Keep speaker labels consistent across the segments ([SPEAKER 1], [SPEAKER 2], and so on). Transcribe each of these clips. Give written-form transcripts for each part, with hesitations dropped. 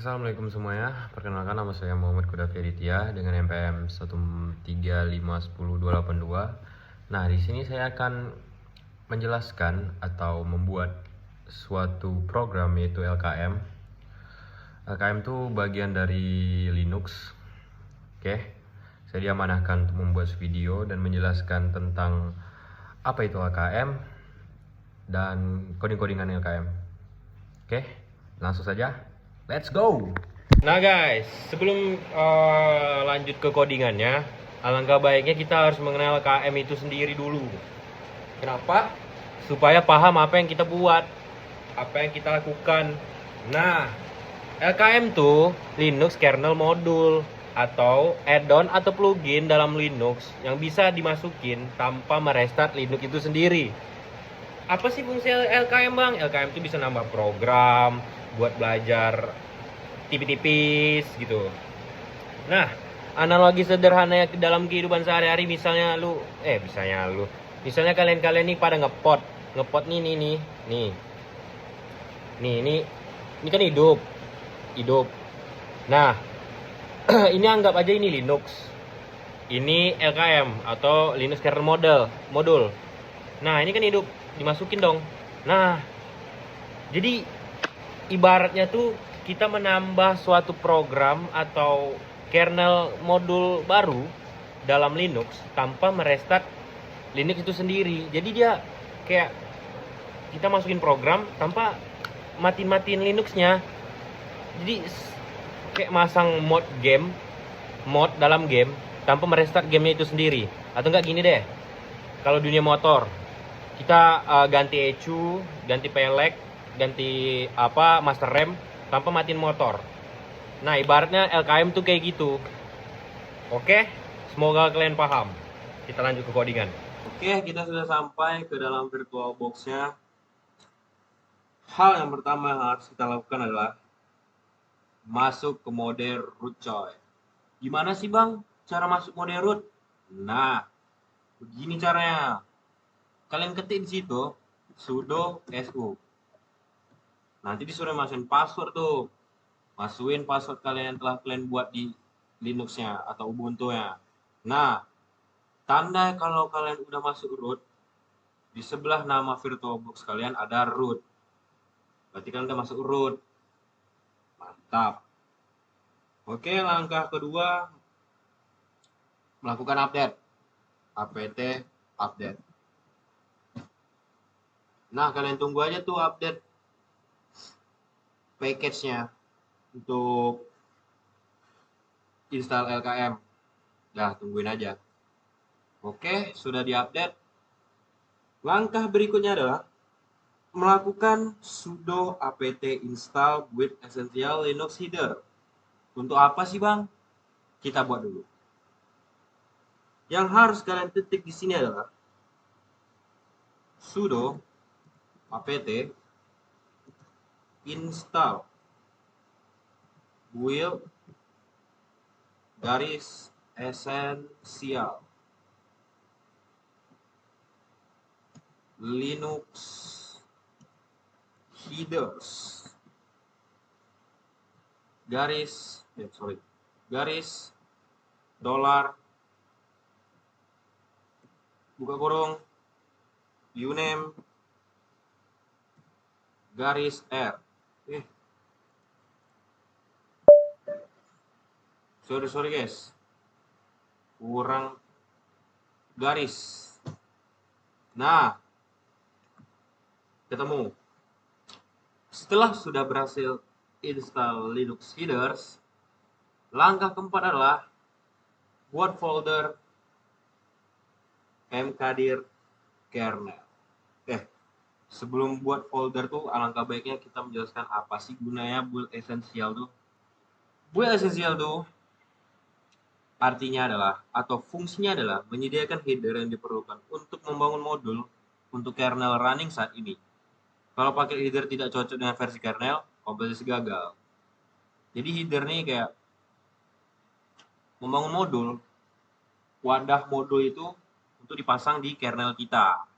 [SPEAKER 1] Assalamualaikum semuanya, perkenalkan nama saya Muhammad Kuda Feritia dengan NPM 135100282. Nah, di sini saya akan menjelaskan atau membuat suatu program yaitu LKM. LKM itu bagian dari Linux. Oke, saya diamanahkan untuk membuat video dan menjelaskan tentang apa itu LKM dan coding-codingan LKM. Oke, langsung saja. Let's go! Nah guys, sebelum lanjut ke codingannya, alangkah baiknya kita harus mengenal KM itu sendiri dulu. Kenapa? Supaya paham apa yang kita buat, apa yang kita lakukan. Nah, LKM tuh Linux Kernel Module atau add-on atau plugin dalam Linux yang bisa dimasukin tanpa merestart Linux itu sendiri. Apa sih fungsi LKM bang? LKM itu bisa nambah program, buat belajar tipis-tipis gitu. Nah, analogi sederhana dalam kehidupan sehari-hari misalnya misalnya kalian-kalian nih pada ngepot nih. Ini kan hidup. Nah, ini anggap aja ini Linux. Ini LKM atau Linux Kernel Modul. Nah, ini kan hidup, dimasukin dong. Nah, jadi ibaratnya tuh kita menambah suatu program atau kernel modul baru dalam Linux tanpa merestart Linux itu sendiri. Jadi dia kayak kita masukin program tanpa matiin Linuxnya. Jadi kayak masang mod dalam game tanpa merestart gamenya itu sendiri. Atau enggak gini deh, kalau dunia motor kita ganti ECU, ganti pelek, ganti master rem tanpa matiin motor. Nah, ibaratnya LKM tuh kayak gitu. Oke, semoga kalian paham. Kita lanjut ke codingan. Oke, kita sudah sampai ke dalam VirtualBox-nya. Hal yang pertama yang harus kita lakukan adalah masuk ke mode root, coy. Gimana sih bang cara masuk mode root? Nah, begini caranya. Kalian ketik di situ sudo su. Nanti disuruh masukin password tuh. Masukin password kalian yang telah kalian buat di Linux-nya atau Ubuntu-nya. Nah, tanda kalau kalian udah masuk root, di sebelah nama VirtualBox kalian ada root. Berarti kalian udah masuk root. Mantap. Oke, langkah kedua, melakukan update. apt update. Nah, kalian tunggu aja tuh update package-nya untuk install LKM. Dah, tungguin aja. Oke, sudah diupdate. Langkah berikutnya adalah melakukan sudo apt install with essential Linux header. Untuk apa sih bang? Kita buat dulu. Yang harus kalian ketik di sini adalah sudo apt install build garis essential Linux headers garis dolar buka kurung uname garis R. Sorry guys, kurang garis. Nah, ketemu. Setelah sudah berhasil install Linux headers, langkah keempat adalah buat folder mkdir kernel. Sebelum buat folder tuh alangkah baiknya kita menjelaskan apa sih gunanya build essential tuh. Build essential tuh artinya adalah atau fungsinya adalah menyediakan header yang diperlukan untuk membangun modul untuk kernel running saat ini. Kalau pakai header tidak cocok dengan versi kernel, kompilasi gagal. Jadi header nih kayak membangun modul, wadah modul itu untuk dipasang di kernel kita.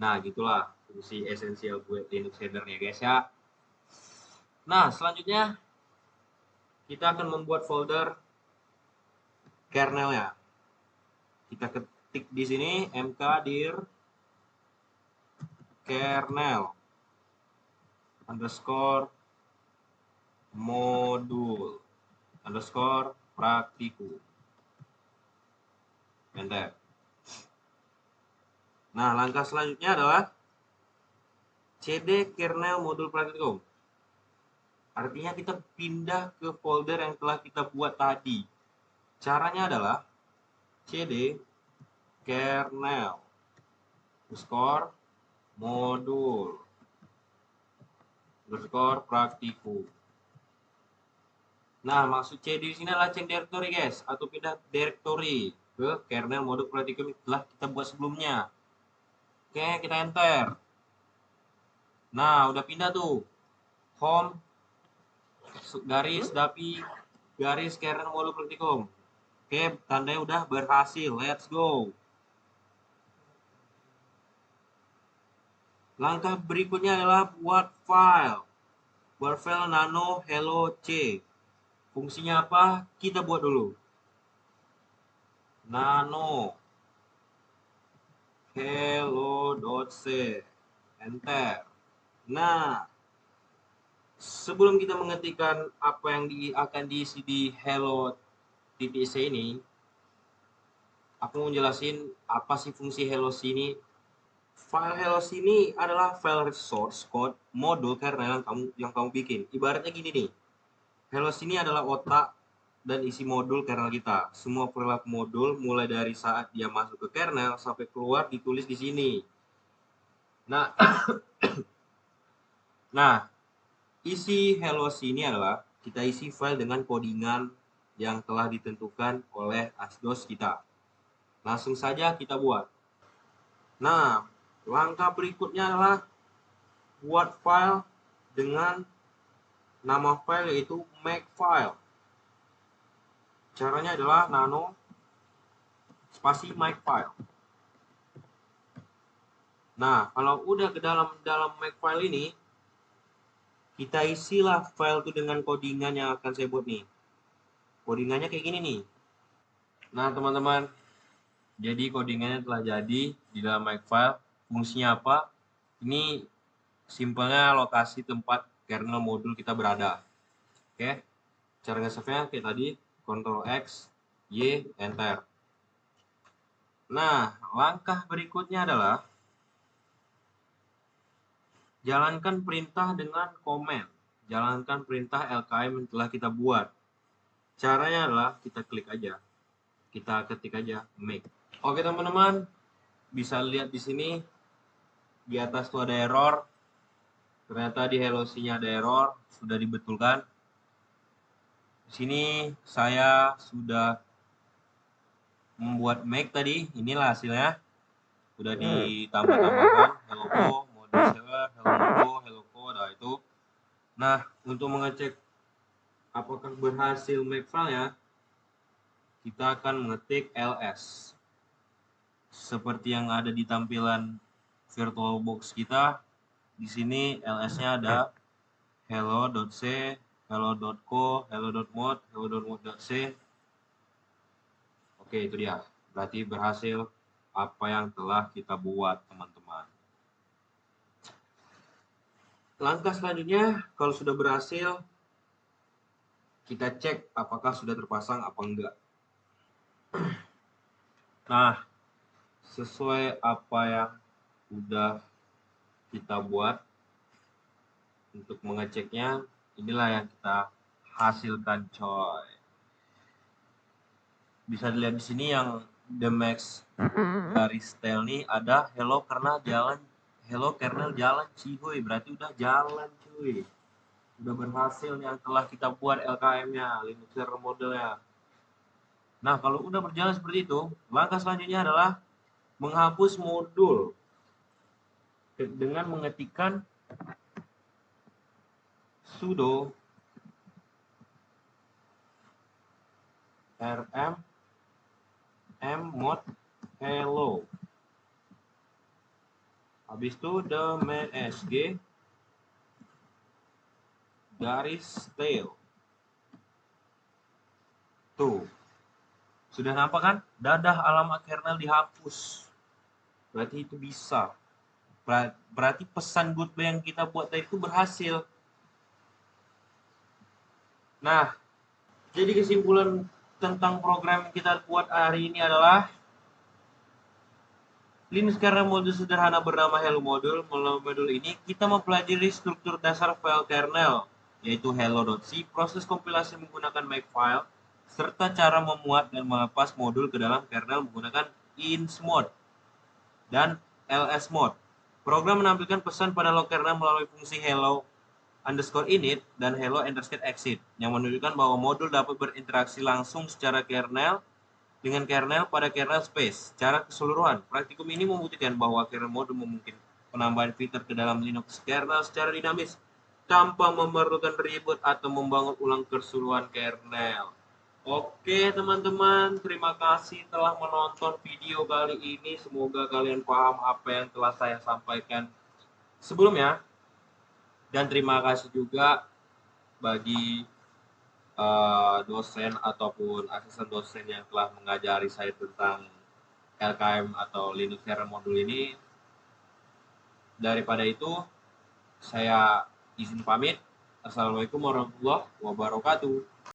[SPEAKER 1] Nah, gitulah fungsi essential buat Linux header-nya guys ya. Nah, selanjutnya kita akan membuat folder kernelnya. Kita ketik di sini mkdir kernel underscore modul underscore praktikum. Enter. Nah, langkah selanjutnya adalah cd kernel modul praktikum. Artinya kita pindah ke folder yang telah kita buat tadi. Caranya adalah cd kernel underscore modul underscore praktikum. Nah, maksud cd di sini adalah change directory, guys, atau pindah directory ke kernel modul praktikum yang telah kita buat sebelumnya. Oke, kita enter. Nah, udah pindah tuh. Home garis dapi garis kernel modul praktikum. Oke, tandanya udah berhasil. Let's go. Langkah berikutnya adalah buat file. Buat file nano hello c. Fungsinya apa? Kita buat dulu. Nano hello.c. Enter. Nah, sebelum kita mengetikkan apa yang akan diisi di hello.c ini, aku mau jelasin apa sih fungsi hello ini. File hello ini adalah file source code modul kernel yang kamu bikin. Ibaratnya gini nih. Hello ini adalah otak dan isi modul kernel kita. Semua perilaku modul mulai dari saat dia masuk ke kernel sampai keluar ditulis di sini. Nah, nah, isi hello ini adalah kita isi file dengan codingan yang telah ditentukan oleh asdos kita. Langsung saja kita buat. Nah, langkah berikutnya adalah buat file dengan nama file yaitu makefile. Caranya adalah nano spasi makefile. Nah, kalau udah ke dalam makefile ini, kita isilah file itu dengan codingan yang akan saya buat nih. Codingannya kayak gini nih. Nah, teman-teman, jadi codingannya telah jadi di dalam makefile. Fungsinya apa? Ini simpelnya lokasi tempat kernel modul kita berada. Oke, cara nge-save-nya kayak tadi, Ctrl X, Y, Enter. Nah, langkah berikutnya adalah jalankan perintah dengan komen. Jalankan perintah LKM yang telah kita buat. Caranya adalah kita klik aja. Kita ketik aja make. Oke, teman-teman, bisa lihat di sini di atas tuh ada error. Ternyata di hello C-nya ada error, sudah dibetulkan. Di sini saya sudah membuat make tadi. Inilah hasilnya. Sudah ditambah-tambahkan hello co, mode server, hello modo, hello co, nah itu. Nah, untuk mengecek apakah berhasil make filenya, kita akan mengetik ls. Seperti yang ada di tampilan VirtualBox kita, di sini ls-nya ada hello.c, hello.co, hello.mod, hello.mod.c. Oke, itu dia. Berarti berhasil apa yang telah kita buat, teman-teman. Langkah selanjutnya, kalau sudah berhasil, kita cek apakah sudah terpasang apa enggak. Nah, sesuai apa yang udah kita buat, untuk mengeceknya, inilah yang kita hasilkan, coy. Bisa dilihat di sini yang the max garis style nih ada hello kernel jalan cihuy, berarti udah jalan cuy. Udah berhasil yang telah kita buat LKM-nya, Linux kernel modelnya. Nah, kalau udah berjalan seperti itu, langkah selanjutnya adalah menghapus modul dengan mengetikkan sudo rm mmod hello. Habis itu -sg garis tail. Tuh, sudah nampak kan? Dadah alamat kernel dihapus. Berarti itu bisa. Berarti pesan goodbye yang kita buat tadi itu berhasil. Nah, jadi kesimpulan tentang program yang kita buat hari ini adalah Linux kernel modul sederhana bernama Hello Module. Melalui modul ini kita mempelajari struktur dasar file kernel, yaitu hello.c, proses kompilasi menggunakan makefile, serta cara memuat dan melepas modul ke dalam kernel menggunakan insmod dan lsmod. Program menampilkan pesan pada log kernel melalui fungsi hello underscore init dan hello underscore exit yang menunjukkan bahwa modul dapat berinteraksi langsung secara kernel dengan kernel pada kernel space. Secara keseluruhan, praktikum ini membuktikan bahwa kernel modul memungkinkan penambahan fitur ke dalam Linux kernel secara dinamis tanpa memerlukan reboot atau membangun ulang keseluruhan kernel. Oke teman-teman, terima kasih telah menonton video kali ini. Semoga kalian paham apa yang telah saya sampaikan sebelumnya. Dan terima kasih juga bagi dosen ataupun asisten dosen yang telah mengajari saya tentang LKM atau Linux kernel modul ini. Daripada itu, saya izin pamit. Assalamualaikum warahmatullahi wabarakatuh.